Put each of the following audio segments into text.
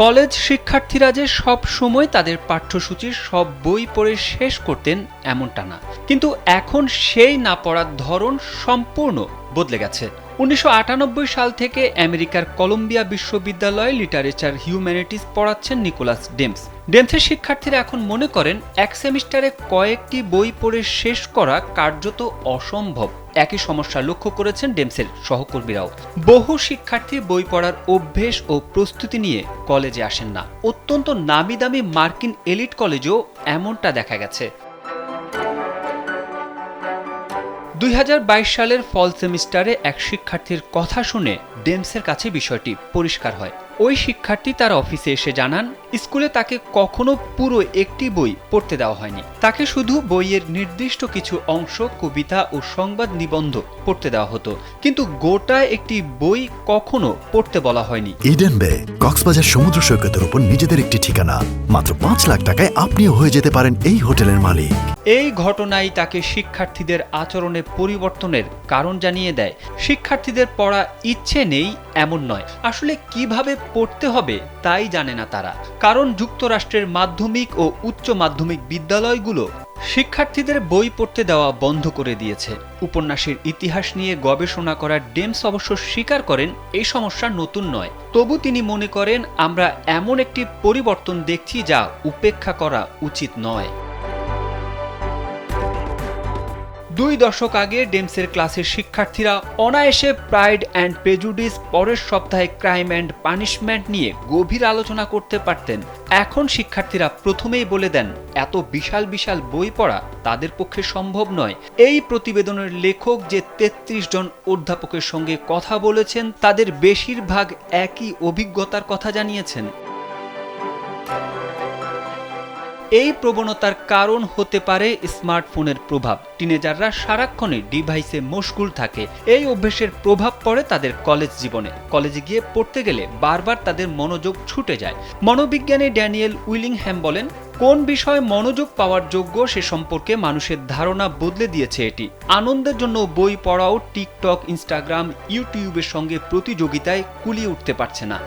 College শিক্ষার্থীরা যে সব সময় তাদের পাঠ্যসূচির সব বই পড়ে শেষ করতেন এমনটা না, কিন্তু এখন সেই না পড়ার ধরন সম্পূর্ণ বদলে গেছে। ১৯৯৮ সাল থেকে আমেরিকার কলম্বিয়া বিশ্ববিদ্যালয়ে লিটারেচার হিউম্যানিটিস পড়াচ্ছেন নিকোলাস ডেমস। ডেমসের শিক্ষার্থীরা এখন মনে করেন এক সেমিস্টারে কয়েকটি বই পড়ে শেষ করা কার্যত অসম্ভব। একই সমস্যা লক্ষ্য করেছেন ডেমসের সহকর্মীরাও। বহু শিক্ষার্থী বই পড়ার অভ্যেস ও প্রস্তুতি নিয়ে কলেজে আসেন না। অত্যন্ত নামি দামি মার্কিন এলিট কলেজেও এমনটা দেখা গেছে। ২০২২ সালের ফল সেমিস্টারে এক শিক্ষার্থীর কথা শুনে ডেমসের কাছে বিষয়টি পরিষ্কার হয়। ওই শিক্ষার্থী তার অফিসে এসে জানান, স্কুলে তাকে কখনো পুরো একটি বই পড়তে দেওয়া হয়নি। তাকে শুধু বইয়ের নির্দিষ্ট কিছু অংশ, কবিতা ও সংবাদ নিবন্ধ পড়তে দেওয়া হতো, কিন্তু গোটা একটি বই কখনো পড়তে বলা হয়নি। ইডেন বে কক্সবাজার সমুদ্র সৈকতের উপর নিজেদের একটি ঠিকানা। মাত্র ৫ লাখ টাকায় আপনিও হয়ে যেতে পারেন এই হোটেলের মালিক। এই ঘটনাই তাকে শিক্ষার্থীদের আচরণে পরিবর্তনের কারণ জানিয়ে দেয়। শিক্ষার্থীদের পড়া ইচ্ছে নেই এমন নয়, আসলে কিভাবে পড়তে হবে তাই জানে না তারা। কারণ যুক্তরাষ্ট্রের মাধ্যমিক ও উচ্চ মাধ্যমিক বিদ্যালয়গুলো শিক্ষার্থীদের বই পড়তে দেওয়া বন্ধ করে দিয়েছে। উপন্যাসের ইতিহাস নিয়ে গবেষণা করার ডেমস অবশ্য স্বীকার করেন এই সমস্যা নতুন নয়। তবু তিনি মনে করেন আমরা এমন একটি পরিবর্তন দেখছি যা উপেক্ষা করা উচিত নয়। ২ দশক আগে ডেমসের ক্লাসের শিক্ষার্থীরা অনায়াসে প্রাইড অ্যান্ড প্রেজুডিস, পরের সপ্তাহে ক্রাইম অ্যান্ড পানিশমেন্ট নিয়ে গভীর আলোচনা করতে পারতেন। এখন শিক্ষার্থীরা প্রথমেই বলে দেন এত বিশাল বিশাল বই পড়া তাদের পক্ষে সম্ভব নয়। এই প্রতিবেদনের লেখক যে ৩৩ জন অধ্যাপকের সঙ্গে কথা বলেছেন তাদের বেশিরভাগ একই অভিজ্ঞতার কথা জানিয়েছেন। এই প্রবণতার কারণ হতে পারে স্মার্টফোনের প্রভাব। টিনেজাররা সারাক্ষণে ডিভাইসে মশগুল থাকে। এই অভ্যেসের প্রভাব পড়ে তাদের কলেজ জীবনে। কলেজে গিয়ে পড়তে গেলে বারবার তাদের মনোযোগ ছুটে যায়। মনোবিজ্ঞানী ড্যানিয়েল উইলিংহ্যাম বলেন, কোন বিষয়ে মনোযোগ পাওয়ার যোগ্য সে সম্পর্কে মানুষের ধারণা বদলে দিয়েছে এটি। আনন্দের জন্য বই পড়াও টিকটক, ইনস্টাগ্রাম, ইউটিউবের সঙ্গে প্রতিযোগিতায় কুলিয়ে উঠতে পারছে না।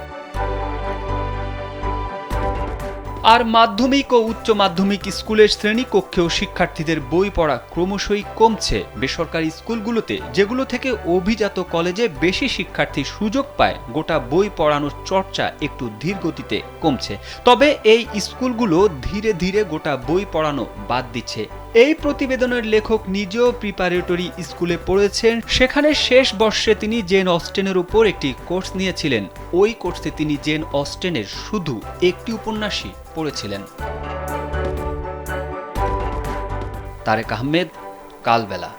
আর মাধ্যমিক ও উচ্চ মাধ্যমিক স্কুলের শ্রেণীকক্ষেও শিক্ষার্থীদের বই পড়া ক্রমশই কমছে। বেসরকারি স্কুলগুলোতে, যেগুলো থেকে অভিজাত কলেজে বেশি শিক্ষার্থী সুযোগ পায়, গোটা বই পড়ানোর চর্চা একটু ধীর গতিতে কমছে। তবে এই স্কুলগুলো ধীরে ধীরে গোটা বই পড়ানো বাদ দিচ্ছে। এই প্রতিবেদনের লেখক নিজেও প্রিপারেটরি স্কুলে পড়েছেন। সেখানে শেষ বর্ষে তিনি জেন অস্টেনের উপর একটি কোর্স নিয়েছিলেন। ওই কোর্সে তিনি জেন অস্টেনের শুধু একটি উপন্যাসই পড়েছিলেন। তারেক আহমেদ, কালবেলা।